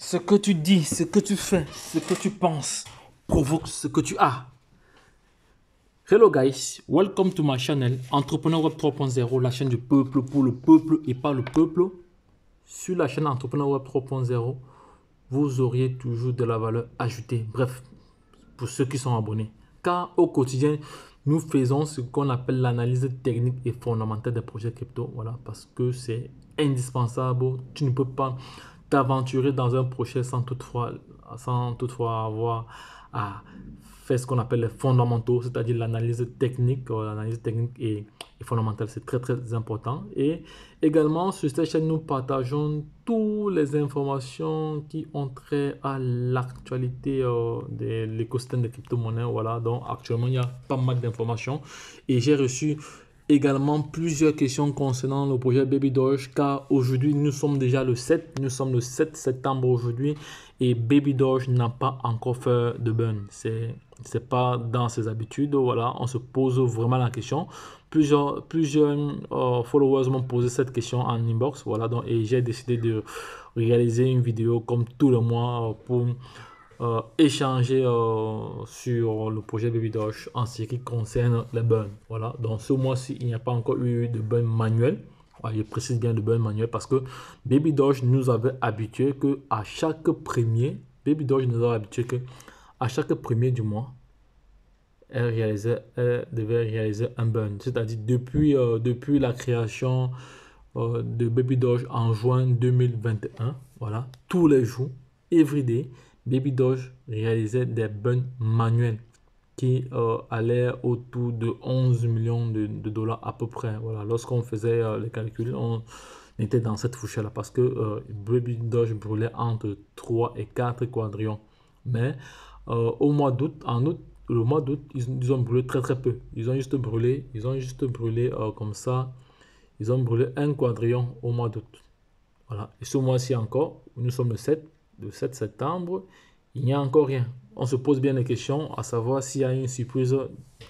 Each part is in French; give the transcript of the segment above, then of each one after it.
Ce que tu dis, ce que tu fais, ce que tu penses provoque ce que tu as. Hello guys, welcome to my channel Entrepreneur Web 3.0, la chaîne du peuple pour le peuple et pas le peuple. Sur la chaîne Entrepreneur Web 3.0, vous auriez toujours de la valeur ajoutée. Bref, pour ceux qui sont abonnés. Car au quotidien, nous faisons ce qu'on appelle l'analyse technique et fondamentale des projets crypto. Voilà, parce que c'est indispensable. Tu ne peux pas t'aventurer dans un projet sans toutefois avoir à faire ce qu'on appelle les fondamentaux, c'est-à-dire l'analyse technique. L'analyse technique et fondamentale, c'est très très important. Et également, sur cette chaîne, nous partageons toutes les informations qui ont trait à l'actualité de l'écosystème des crypto-monnaies. Voilà, donc actuellement, il y a pas mal d'informations. Et j'ai reçu également plusieurs questions concernant le projet Baby Doge, car aujourd'hui, nous sommes déjà le 7. Nous sommes le 7 septembre aujourd'hui et Baby Doge n'a pas encore fait de burn. C'est pas dans ses habitudes. Voilà, on se pose vraiment la question. Plusieurs followers m'ont posé cette question en inbox. Voilà, donc, et j'ai décidé de réaliser une vidéo comme tout le mois pour échanger sur le projet Baby Doge en ce qui concerne les burns. Voilà, donc ce mois-ci, il n'y a pas encore eu de burn manuel. Je précise bien de burn manuel parce que Baby Doge nous avait habitué que à chaque premier, Baby Doge nous avait habitué que à chaque premier du mois, elle devait réaliser un burn. C'est-à-dire depuis la création de Baby Doge en juin 2021, voilà, tous les jours, everyday, Baby Doge réalisait des burns manuels qui allaient autour de 11 millions de dollars à peu près. Voilà, lorsqu'on faisait les calculs, on était dans cette fourchette-là parce que Baby Doge brûlait entre 3 et 4 quadrillions. Mais au mois d'août, le mois d'août, ils ont brûlé très très peu. Ils ont juste brûlé comme ça. Ils ont brûlé un quadrillion au mois d'août. Voilà. Et ce mois-ci encore, nous sommes le 7 septembre, il n'y a encore rien. On se pose bien des questions, à savoir s'il y a une surprise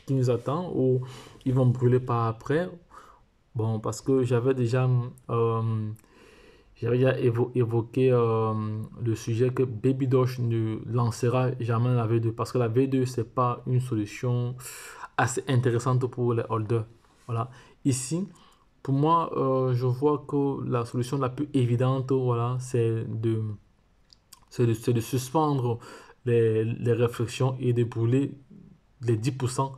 qui nous attend ou ils vont brûler par après. Bon, parce que j'avais déjà évoqué le sujet que Baby Doge ne lancera jamais la V2 parce que la V2, ce n'est pas une solution assez intéressante pour les holders. Voilà. Ici, pour moi, je vois que la solution la plus évidente, voilà, c'est de suspendre les réflexions et de brûler les 10%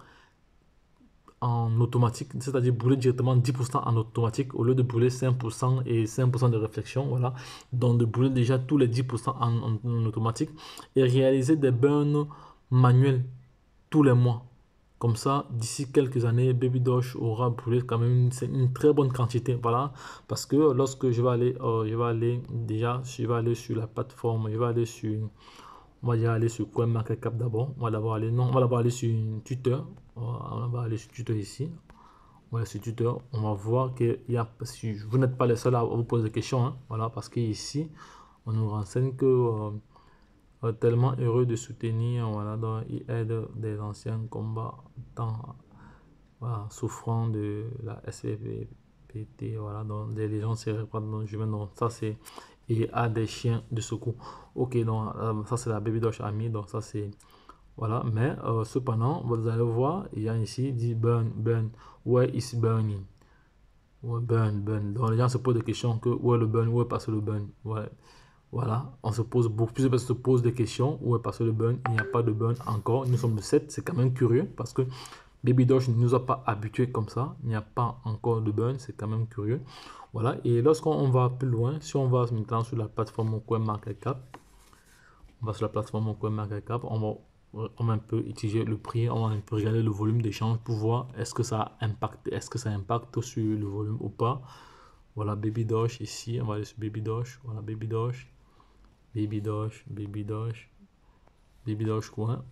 en automatique, c'est-à-dire brûler directement 10% en automatique au lieu de brûler 5% et 5% de réflexion. Voilà. Donc de brûler déjà tous les 10% en automatique et réaliser des burns manuels tous les mois. Comme ça, d'ici quelques années, Baby Doge aura brûlé quand même une très bonne quantité. Voilà. Parce que lorsque je vais aller sur la plateforme, on va aller sur CoinMarketCap d'abord. On va d'abord aller sur Twitter. On va aller sur Twitter ici. Voilà, sur Twitter, on va voir que si vous n'êtes pas les seuls à vous poser des questions. Hein, voilà, parce qu'ici, on nous renseigne que tellement heureux de soutenir, voilà, donc il aide des anciens combattants, voilà, souffrant de la SVPT, voilà, donc des lésions cérébrales, donc ça c'est, et a des chiens de secours. Ok, donc ça c'est la Baby Doge Ami, donc ça c'est, voilà, mais cependant, vous allez voir, il y a ici, dit burn, where is burning? Ouais, burn. Donc les gens se posent des questions que où est le burn, où est passé le burn, ouais. Voilà, plusieurs personnes se posent des questions. Où est passé le burn? Il n'y a pas de burn encore. Nous sommes le 7, c'est quand même curieux parce que Baby Doge ne nous a pas habitués comme ça. Il n'y a pas encore de burn, c'est quand même curieux. Voilà, et lorsqu'on va plus loin, si on va maintenant sur la plateforme CoinMarketCap, on va un peu utiliser le prix, on va un peu regarder le volume d'échange pour voir est-ce que ça impacte sur le volume ou pas. Voilà, Baby Doge ici, on va aller sur Baby Doge. Voilà, Baby Doge coin.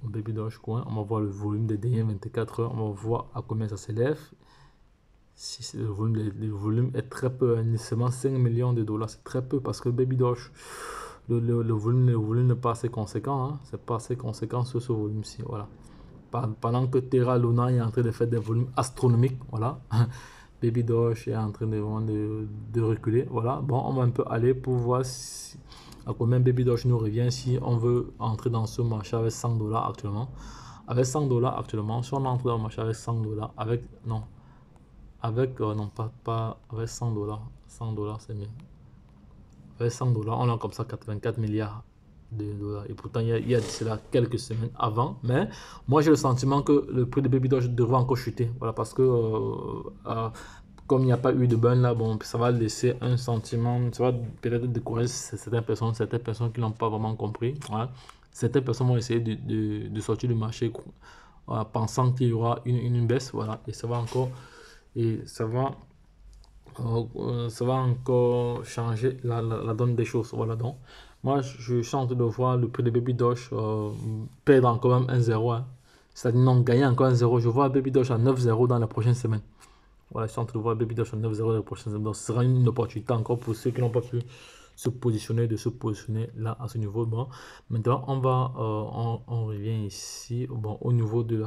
On va voir le volume des dernières 24 heures. On va voir à combien ça s'élève. Si le volume est très peu, seulement 5 millions de dollars, c'est très peu parce que Baby Doge, le volume n'est pas assez conséquent. Hein. C'est pas assez conséquent sur ce volume-ci. Voilà. Pendant que Terra Luna est en train de faire des volumes astronomiques. Voilà. Baby Doge est en train de reculer. Voilà. Bon, on va un peu aller pour voir À combien Baby Doge nous revient si on veut entrer dans ce marché avec 100 dollars actuellement. Avec 100 dollars actuellement, si on entre dans le marché avec 100 dollars, avec, non, avec, non, pas, avec 100 dollars, 100 dollars c'est mieux. Avec 100 dollars, on a comme ça 84 milliards de dollars. Et pourtant, il y a cela quelques semaines avant. Mais moi, j'ai le sentiment que le prix de Baby Doge devrait encore chuter. Voilà, parce que comme il n'y a pas eu de burn là, bon, ça va laisser un sentiment, ça va peut-être décourager certaines personnes qui n'ont pas vraiment compris. Voilà. Certaines personnes vont essayer de sortir du marché pensant qu'il y aura une baisse. Voilà, et ça va encore, et ça va encore changer la donne des choses. Voilà, donc moi je suis en train de voir le prix de Baby Doge perdre encore même 1-0. Hein. C'est-à-dire non, gagner encore 1-0. Je vois Baby Doge à 9-0 dans la prochaine semaine. Voilà, je suis en train de voir Baby Doge à 9-0 dans la prochaine semaine. Donc ce sera une opportunité encore pour ceux qui n'ont pas pu se positionner, de se positionner là à ce niveau. Bon, maintenant on revient ici. Bon, au niveau du,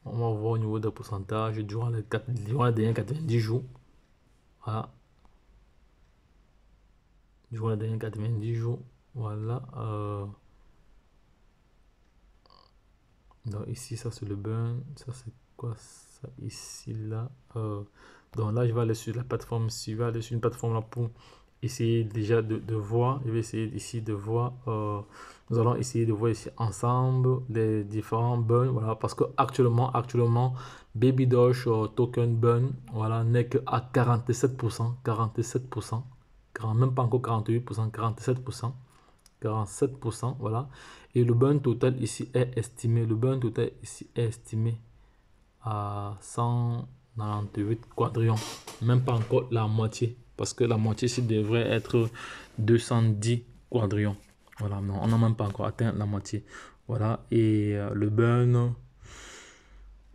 on va voir au niveau des pourcentages durant les derniers 90 jours. Voilà. Durant les derniers 90 jours. Voilà. Donc ici, ça c'est le burn. Ça c'est quoi ça ici, là. Donc là, je vais aller sur la plateforme. Si je vais aller sur une plateforme là pour essayer déjà de voir. Je vais essayer ici de voir. Nous allons essayer de voir ici ensemble les différents burns. Voilà, parce que actuellement Baby Doge token burn, voilà, n'est que à 47%, 47%, même pas encore 48%, 47%, 47%, voilà. Et le burn total ici est estimé, à 198 quadrillions, même pas encore la moitié, parce que la moitié ici devrait être 210 quadrillions. Voilà, non, on n'a même pas encore atteint la moitié. Voilà, et le burn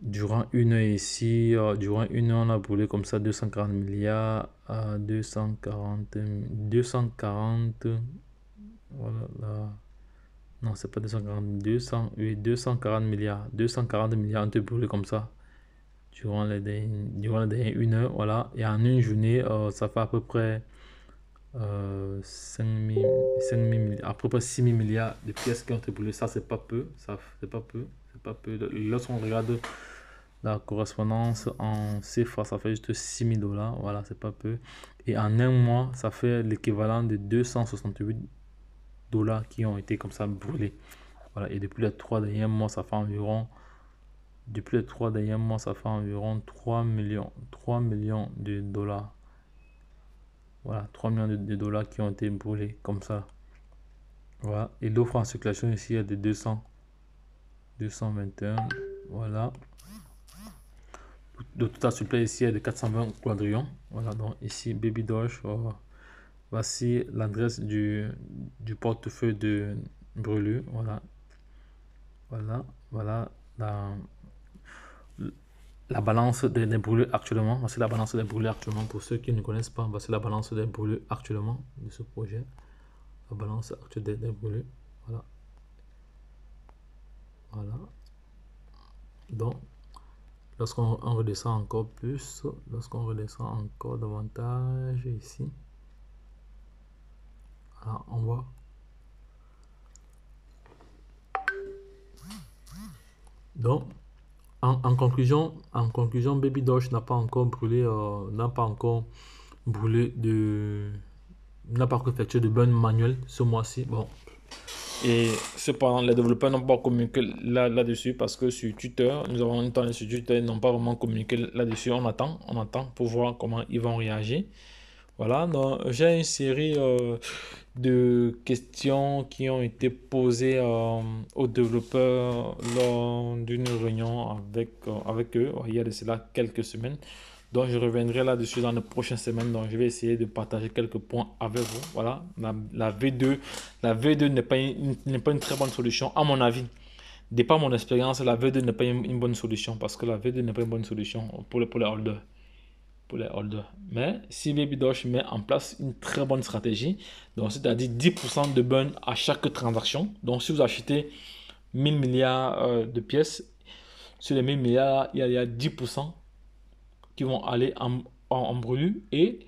durant une heure ici, durant une heure, on a brûlé comme ça 240 milliards à 240, voilà, là. Non, c'est pas 240, 200, oui, 240 milliards, 240 milliards, on peut brûler comme ça durant les dernières une heure, voilà. Et en une journée, ça fait à peu près 5 000, à peu près 6 000 milliards de pièces qui ont été brûlées. Ça, c'est pas peu, ça, c'est pas peu, c'est pas peu. Lorsqu'on regarde la correspondance en CFA, ça fait juste 6 000 dollars, voilà, c'est pas peu. Et en un mois, ça fait l'équivalent de 268 dollars qui ont été comme ça brûlés. Voilà, et depuis les 3 derniers mois, ça fait environ, 3 millions de dollars. Voilà, 3 millions de dollars qui ont été brûlés comme ça. Voilà, et l'offre en circulation ici est de 221. Voilà. Le total supply ici est de 420 quadrillions. Voilà, donc ici, Baby Doge. Voici l'adresse du portefeuille de brûlure. Voilà la balance des brûlures actuellement. Voici la balance des brûlures actuellement. Pour ceux qui ne connaissent pas, voici la balance des brûlures actuellement de ce projet. La balance actuelle des brûlures. Voilà. Donc, lorsqu'on redescend encore plus, lorsqu'on redescend encore davantage ici, voilà, on voit. Donc, en conclusion, Baby Doge n'a pas encore brûlé, n'a pas encore effectué de burn manuel ce mois-ci. Bon. Et cependant, les développeurs n'ont pas communiqué là-dessus parce que sur Twitter, nous avons entendu sur Twitter, ils n'ont pas vraiment communiqué là-dessus. On attend pour voir comment ils vont réagir. Voilà, donc j'ai une série de questions qui ont été posées aux développeurs lors d'une réunion avec eux, il y a de cela quelques semaines. Donc je reviendrai là-dessus dans les prochaines semaines. Donc je vais essayer de partager quelques points avec vous. Voilà, la V2 n'est pas une très bonne solution à mon avis. De par mon expérience, la V2 n'est pas une bonne solution parce que la V2 n'est pas une bonne solution pour les holders. Mais si Baby Doge met en place une très bonne stratégie, donc c'est-à-dire 10% de burn à chaque transaction. Donc si vous achetez 1000 milliards de pièces, sur les 1000 milliards, il y a 10% qui vont aller en brûlure et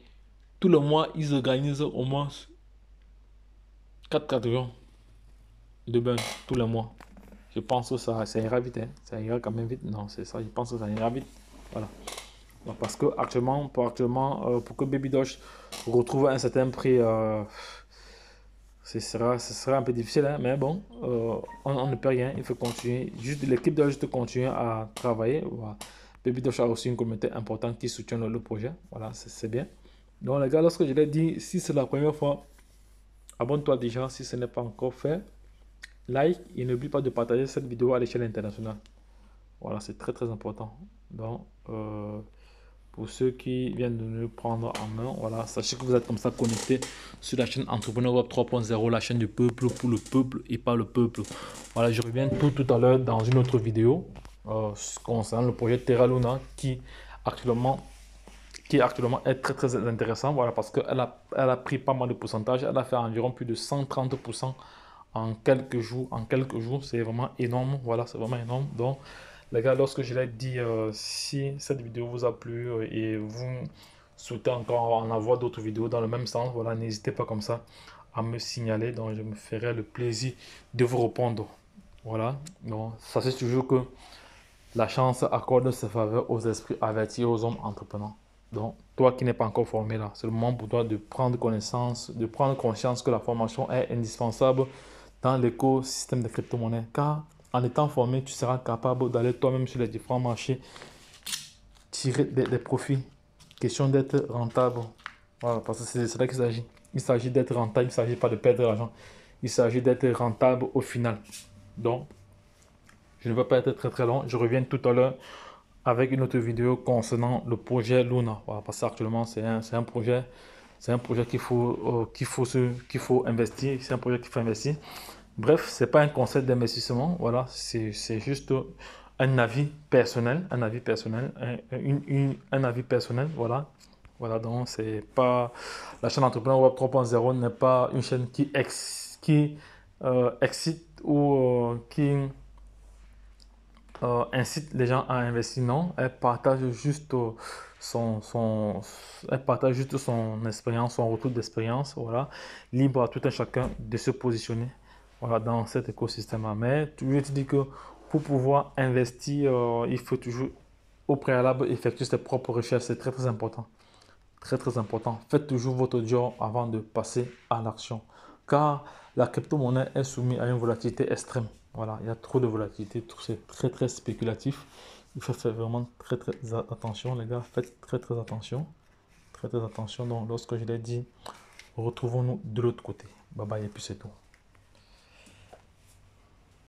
Tout le mois, ils organisent au moins 4 quadrillons de burn tous les mois. Je pense que ça ira vite. Hein. Ça ira quand même vite. Non, c'est ça. Je pense que ça ira vite. Voilà. Donc, parce que actuellement, pour que Baby Doge retrouve un certain prix, ce sera un peu difficile. Hein, mais bon, on ne peut rien. Il faut continuer. Juste l'équipe doit juste continuer à travailler. Voilà. Baby Doge a aussi une communauté importante qui soutient le projet. Voilà, c'est bien. Donc, les gars, lorsque je l'ai dit, si c'est la première fois, abonne-toi déjà si ce n'est pas encore fait. Like et n'oublie pas de partager cette vidéo à l'échelle internationale. Voilà, c'est très très important. Donc, pour ceux qui viennent de nous prendre en main, voilà, sachez que vous êtes comme ça connectés sur la chaîne Entrepreneur Web 3.0, la chaîne du peuple pour le peuple et pas le peuple. Voilà, je reviens tout à l'heure dans une autre vidéo concernant le projet Terra Luna qui actuellement est très très intéressant. Voilà, parce qu'elle a pris pas mal de pourcentage. Elle a fait environ plus de 130% en quelques jours. C'est vraiment énorme. Voilà, c'est vraiment énorme. Donc, les gars, lorsque je l'ai dit, si cette vidéo vous a plu et vous souhaitez encore en avoir d'autres vidéos dans le même sens, voilà, n'hésitez pas comme ça à me signaler. Donc, je me ferai le plaisir de vous répondre. Voilà. Donc, sachez toujours que la chance accorde ses faveurs aux esprits avertis et aux hommes entreprenants. Donc, toi qui n'es pas encore formé là, c'est le moment pour toi de prendre connaissance, de prendre conscience que la formation est indispensable dans l'écosystème des crypto-monnaies. Car en étant formé, tu seras capable d'aller toi-même sur les différents marchés, tirer des profits. Question d'être rentable. Voilà, parce que c'est là qu'il s'agit. Il s'agit d'être rentable, il ne s'agit pas de perdre de l'argent. Il s'agit d'être rentable au final. Donc, je ne vais pas être très très long. Je reviens tout à l'heure avec une autre vidéo concernant le projet Luna. Voilà, parce qu'actuellement, c'est un projet qu'il faut investir. C'est un projet qu'il faut investir. Bref, ce n'est pas un concept d'investissement. Voilà, c'est juste un avis personnel. Un avis personnel. Un avis personnel. Voilà. Voilà, donc c'est pas la chaîne Entrepreneur Web 3.0 n'est pas une chaîne qui excite ou qui incite les gens à investir. Non, elle partage juste elle partage juste son expérience, son retour d'expérience. Voilà, libre à tout un chacun de se positionner. Voilà, dans cet écosystème-là. Mais je te dis que pour pouvoir investir, il faut toujours au préalable effectuer ses propres recherches. C'est très très important. Très très important. Faites toujours votre job avant de passer à l'action. Car la crypto-monnaie est soumise à une volatilité extrême. Voilà, il y a trop de volatilité, c'est très très spéculatif. Il faut faire vraiment très très attention, les gars. Faites très très attention. Très très attention. Donc, lorsque je l'ai dit, retrouvons-nous de l'autre côté. Bye bye et puis c'est tout.